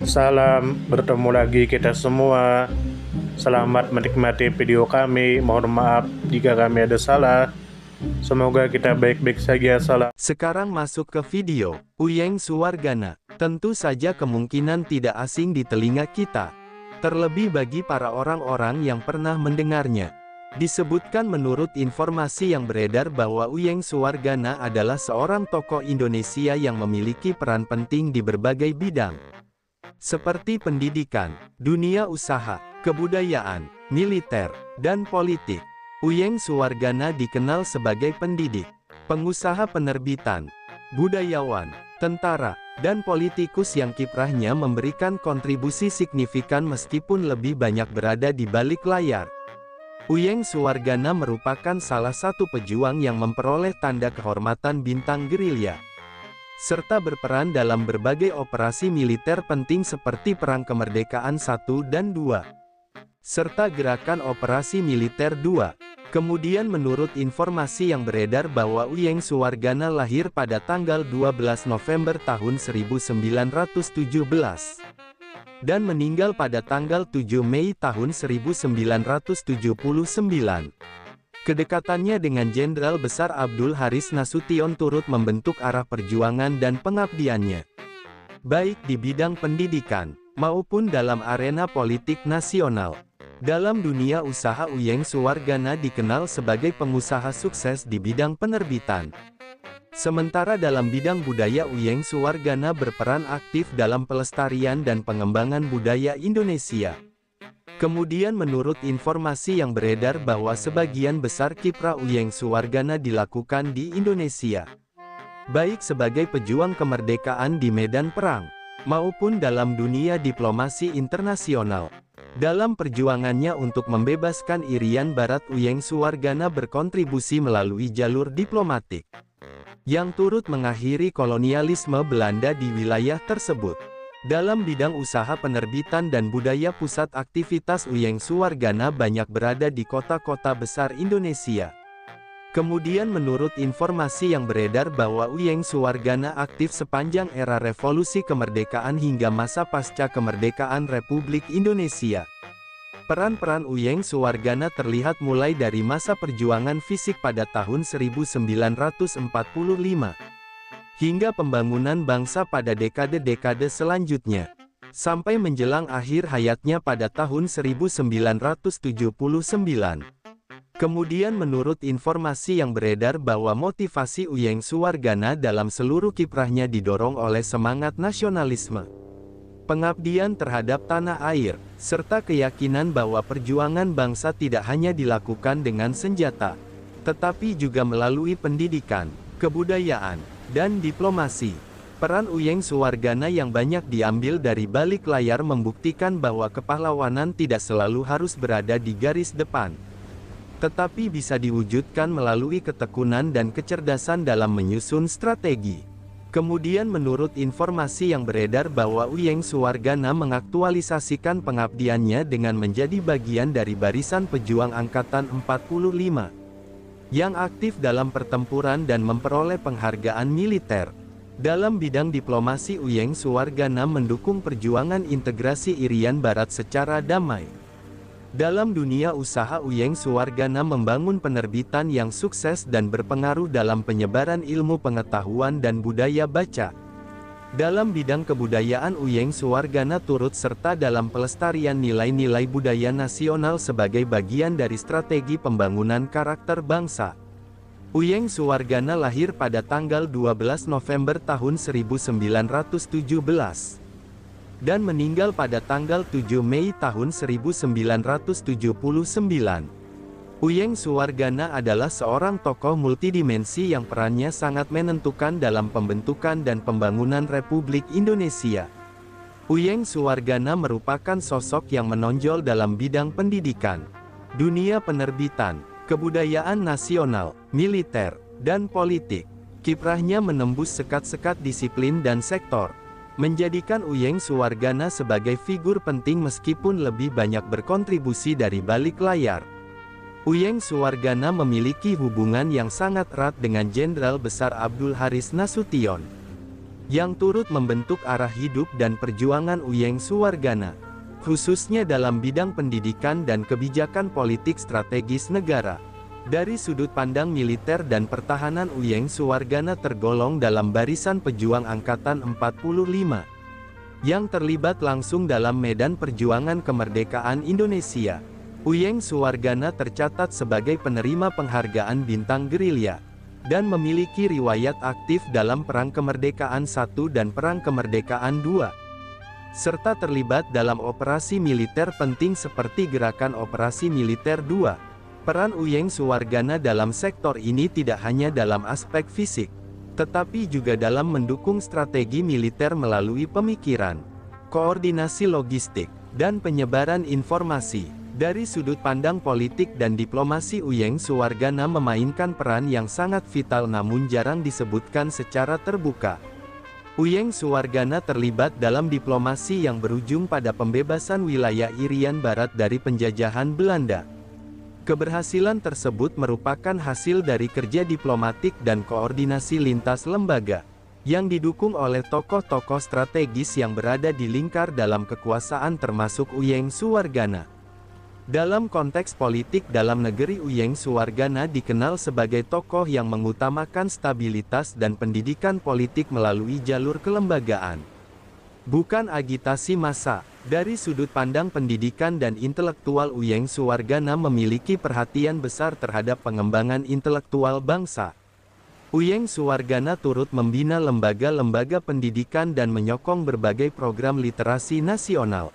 Salam, bertemu lagi kita semua. Selamat menikmati video kami. Mohon maaf jika kami ada salah. Semoga kita baik-baik saja. Salam. Sekarang masuk ke video. Uyeng Suwargana. Tentu saja kemungkinan tidak asing di telinga kita. Terlebih bagi para orang-orang yang pernah mendengarnya. Disebutkan menurut informasi yang beredar bahwa Uyeng Suwargana adalah seorang tokoh Indonesia yang memiliki peran penting di berbagai bidang. Seperti pendidikan, dunia usaha, kebudayaan, militer, dan politik. Uyeng Suwargana dikenal sebagai pendidik, pengusaha penerbitan, budayawan, tentara, dan politikus yang kiprahnya memberikan kontribusi signifikan meskipun lebih banyak berada di balik layar. Uyeng Suwargana merupakan salah satu pejuang yang memperoleh tanda kehormatan bintang gerilya, serta berperan dalam berbagai operasi militer penting seperti Perang Kemerdekaan I dan II, serta Gerakan Operasi Militer II. Kemudian menurut informasi yang beredar bahwa Uyeng Suwargana lahir pada tanggal 12 November tahun 1917, dan meninggal pada tanggal 7 Mei tahun 1979. Kedekatannya dengan Jenderal Besar Abdul Haris Nasution turut membentuk arah perjuangan dan pengabdiannya, baik di bidang pendidikan, maupun dalam arena politik nasional. Dalam dunia usaha Uyeng Suwargana dikenal sebagai pengusaha sukses di bidang penerbitan. Sementara dalam bidang budaya Uyeng Suwargana berperan aktif dalam pelestarian dan pengembangan budaya Indonesia. Kemudian menurut informasi yang beredar bahwa sebagian besar kiprah Uyeng Suwargana dilakukan di Indonesia, baik sebagai pejuang kemerdekaan di medan perang, maupun dalam dunia diplomasi internasional. Dalam perjuangannya untuk membebaskan Irian Barat, Uyeng Suwargana berkontribusi melalui jalur diplomatik, yang turut mengakhiri kolonialisme Belanda di wilayah tersebut. Dalam bidang usaha penerbitan dan budaya, pusat aktivitas Uyeng Suwargana banyak berada di kota-kota besar Indonesia. Kemudian menurut informasi yang beredar bahwa Uyeng Suwargana aktif sepanjang era revolusi kemerdekaan hingga masa pasca kemerdekaan Republik Indonesia. Peran-peran Uyeng Suwargana terlihat mulai dari masa perjuangan fisik pada tahun 1945, hingga pembangunan bangsa pada dekade-dekade selanjutnya, sampai menjelang akhir hayatnya pada tahun 1979. Kemudian menurut informasi yang beredar bahwa motivasi Uyeng Suwargana dalam seluruh kiprahnya didorong oleh semangat nasionalisme, pengabdian terhadap tanah air, serta keyakinan bahwa perjuangan bangsa tidak hanya dilakukan dengan senjata, tetapi juga melalui pendidikan, kebudayaan, dan diplomasi. Peran Uyeng Suwargana yang banyak diambil dari balik layar membuktikan bahwa kepahlawanan tidak selalu harus berada di garis depan, tetapi bisa diwujudkan melalui ketekunan dan kecerdasan dalam menyusun strategi. Kemudian menurut informasi yang beredar bahwa Uyeng Suwargana mengaktualisasikan pengabdiannya dengan menjadi bagian dari barisan pejuang Angkatan 45, yang aktif dalam pertempuran dan memperoleh penghargaan militer. Dalam bidang diplomasi, Uyeng Suwargana mendukung perjuangan integrasi Irian Barat secara damai. Dalam dunia usaha, Uyeng Suwargana membangun penerbitan yang sukses dan berpengaruh dalam penyebaran ilmu pengetahuan dan budaya baca. Dalam bidang kebudayaan, Uyeng Suwargana turut serta dalam pelestarian nilai-nilai budaya nasional sebagai bagian dari strategi pembangunan karakter bangsa. Uyeng Suwargana lahir pada tanggal 12 November tahun 1917. Dan meninggal pada tanggal 7 Mei tahun 1979. Uyeng Suwargana adalah seorang tokoh multidimensi yang perannya sangat menentukan dalam pembentukan dan pembangunan Republik Indonesia. Uyeng Suwargana merupakan sosok yang menonjol dalam bidang pendidikan, dunia penerbitan, kebudayaan nasional, militer, dan politik. Kiprahnya menembus sekat-sekat disiplin dan sektor, menjadikan Uyeng Suwargana sebagai figur penting meskipun lebih banyak berkontribusi dari balik layar. Uyeng Suwargana memiliki hubungan yang sangat erat dengan Jenderal Besar Abdul Haris Nasution, yang turut membentuk arah hidup dan perjuangan Uyeng Suwargana, khususnya dalam bidang pendidikan dan kebijakan politik strategis negara. Dari sudut pandang militer dan pertahanan, Uyeng Suwargana tergolong dalam barisan pejuang Angkatan 45, yang terlibat langsung dalam medan perjuangan kemerdekaan Indonesia. Uyeng Suwargana tercatat sebagai penerima penghargaan Bintang Gerilya, dan memiliki riwayat aktif dalam Perang Kemerdekaan I dan Perang Kemerdekaan II, serta terlibat dalam operasi militer penting seperti Gerakan Operasi Militer II. Peran Uyeng Suwargana dalam sektor ini tidak hanya dalam aspek fisik, tetapi juga dalam mendukung strategi militer melalui pemikiran, koordinasi logistik, dan penyebaran informasi. Dari sudut pandang politik dan diplomasi, Uyeng Suwargana memainkan peran yang sangat vital namun jarang disebutkan secara terbuka. Uyeng Suwargana terlibat dalam diplomasi yang berujung pada pembebasan wilayah Irian Barat dari penjajahan Belanda. Keberhasilan tersebut merupakan hasil dari kerja diplomatik dan koordinasi lintas lembaga, yang didukung oleh tokoh-tokoh strategis yang berada di lingkar dalam kekuasaan termasuk Uyeng Suwargana. Dalam konteks politik dalam negeri, Uyeng Suwargana dikenal sebagai tokoh yang mengutamakan stabilitas dan pendidikan politik melalui jalur kelembagaan, bukan agitasi massa. Dari sudut pandang pendidikan dan intelektual, Uyeng Suwargana memiliki perhatian besar terhadap pengembangan intelektual bangsa. Uyeng Suwargana turut membina lembaga-lembaga pendidikan dan menyokong berbagai program literasi nasional.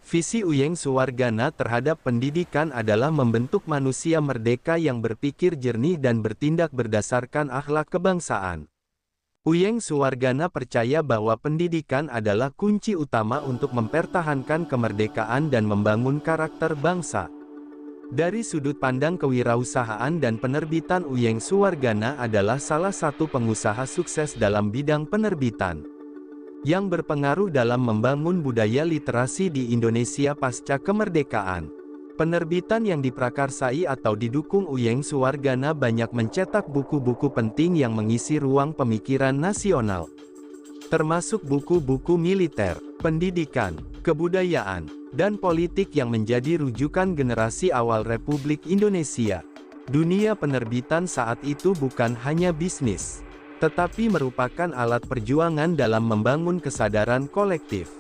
Visi Uyeng Suwargana terhadap pendidikan adalah membentuk manusia merdeka yang berpikir jernih dan bertindak berdasarkan akhlak kebangsaan. Uyeng Suwargana percaya bahwa pendidikan adalah kunci utama untuk mempertahankan kemerdekaan dan membangun karakter bangsa. Dari sudut pandang kewirausahaan dan penerbitan, Uyeng Suwargana adalah salah satu pengusaha sukses dalam bidang penerbitan, yang berpengaruh dalam membangun budaya literasi di Indonesia pasca kemerdekaan. Penerbitan yang diprakarsai atau didukung Uyeng Suwargana banyak mencetak buku-buku penting yang mengisi ruang pemikiran nasional, termasuk buku-buku militer, pendidikan, kebudayaan, dan politik yang menjadi rujukan generasi awal Republik Indonesia. Dunia penerbitan saat itu bukan hanya bisnis, tetapi merupakan alat perjuangan dalam membangun kesadaran kolektif.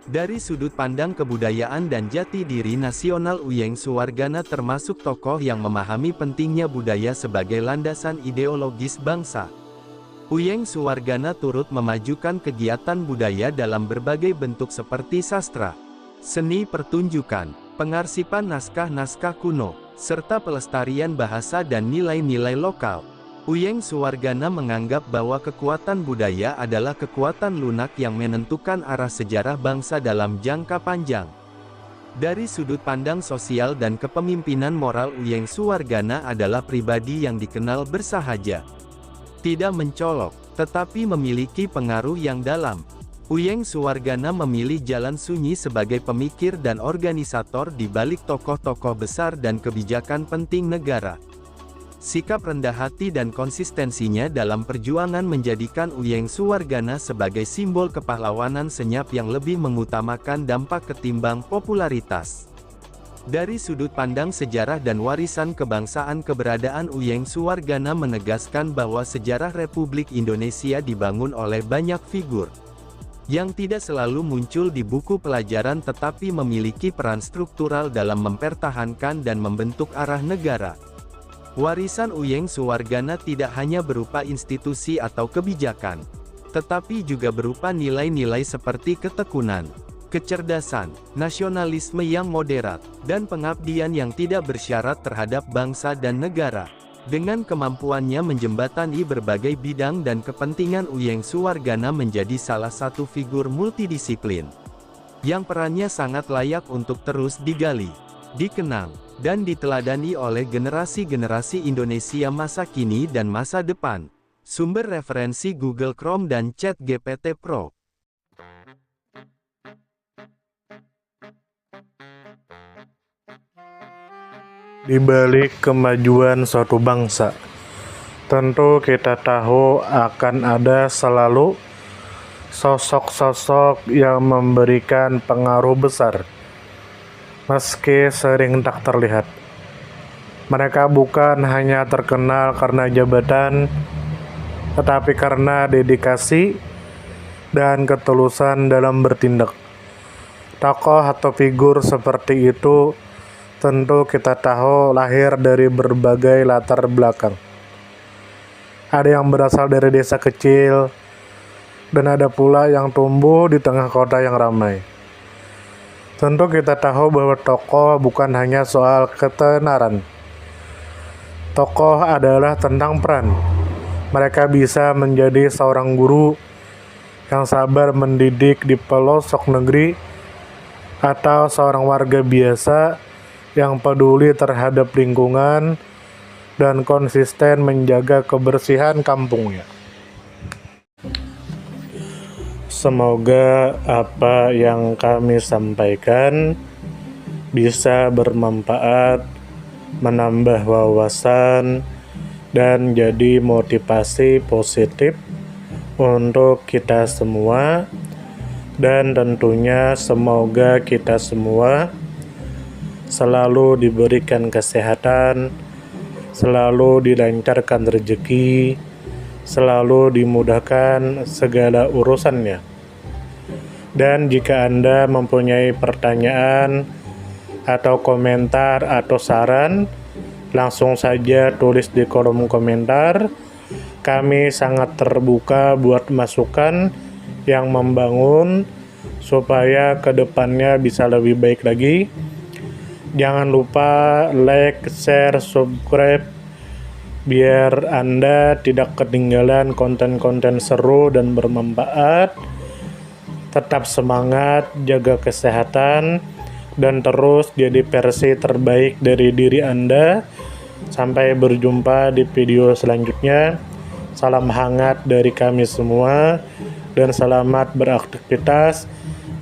Dari sudut pandang kebudayaan dan jati diri nasional, Uyeng Suwargana termasuk tokoh yang memahami pentingnya budaya sebagai landasan ideologis bangsa. Uyeng Suwargana turut memajukan kegiatan budaya dalam berbagai bentuk seperti sastra, seni pertunjukan, pengarsipan naskah-naskah kuno, serta pelestarian bahasa dan nilai-nilai lokal. Uyeng Suwargana menganggap bahwa kekuatan budaya adalah kekuatan lunak yang menentukan arah sejarah bangsa dalam jangka panjang. Dari sudut pandang sosial dan kepemimpinan moral, Uyeng Suwargana adalah pribadi yang dikenal bersahaja, tidak mencolok, tetapi memiliki pengaruh yang dalam. Uyeng Suwargana memilih jalan sunyi sebagai pemikir dan organisator di balik tokoh-tokoh besar dan kebijakan penting negara. Sikap rendah hati dan konsistensinya dalam perjuangan menjadikan Uyeng Suwargana sebagai simbol kepahlawanan senyap yang lebih mengutamakan dampak ketimbang popularitas. Dari sudut pandang sejarah dan warisan kebangsaan, keberadaan Uyeng Suwargana menegaskan bahwa sejarah Republik Indonesia dibangun oleh banyak figur, yang tidak selalu muncul di buku pelajaran tetapi memiliki peran struktural dalam mempertahankan dan membentuk arah negara. Warisan Uyeng Suwargana tidak hanya berupa institusi atau kebijakan, tetapi juga berupa nilai-nilai seperti ketekunan, kecerdasan, nasionalisme yang moderat, dan pengabdian yang tidak bersyarat terhadap bangsa dan negara. Dengan kemampuannya menjembatani berbagai bidang dan kepentingan, Uyeng Suwargana menjadi salah satu figur multidisiplin, yang perannya sangat layak untuk terus digali, dikenang, dan diteladani oleh generasi-generasi Indonesia masa kini dan masa depan. Sumber referensi Google Chrome dan ChatGPT Pro. Di balik kemajuan suatu bangsa, tentu kita tahu akan ada selalu sosok-sosok yang memberikan pengaruh besar, meski sering tak terlihat. Mereka bukan hanya terkenal karena jabatan, tetapi karena dedikasi dan ketulusan dalam bertindak. Tokoh atau figur seperti itu tentu kita tahu lahir dari berbagai latar belakang. Ada yang berasal dari desa kecil, dan ada pula yang tumbuh di tengah kota yang ramai. Tentu kita tahu bahwa tokoh bukan hanya soal ketenaran. Tokoh adalah tentang peran. Mereka bisa menjadi seorang guru yang sabar mendidik di pelosok negeri, atau seorang warga biasa yang peduli terhadap lingkungan dan konsisten menjaga kebersihan kampungnya. Semoga apa yang kami sampaikan bisa bermanfaat, menambah wawasan, dan jadi motivasi positif untuk kita semua. Dan tentunya semoga kita semua selalu diberikan kesehatan, selalu dilancarkan rezeki, selalu dimudahkan segala urusannya. Dan jika Anda mempunyai pertanyaan atau komentar atau saran, langsung saja tulis di kolom komentar. Kami sangat terbuka buat masukan yang membangun supaya kedepannya bisa lebih baik lagi. Jangan lupa like, share, subscribe biar Anda tidak ketinggalan konten-konten seru dan bermanfaat. Tetap semangat, jaga kesehatan, dan terus jadi versi terbaik dari diri Anda. Sampai berjumpa di video selanjutnya. Salam hangat dari kami semua, dan selamat beraktivitas.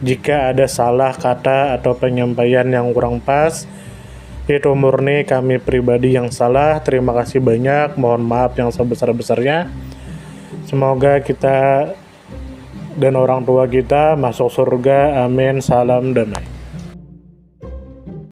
Jika ada salah kata atau penyampaian yang kurang pas, itu murni kami pribadi yang salah. Terima kasih banyak, mohon maaf yang sebesar-besarnya. Semoga kita dan orang tua kita masuk surga, amin. Salam damai.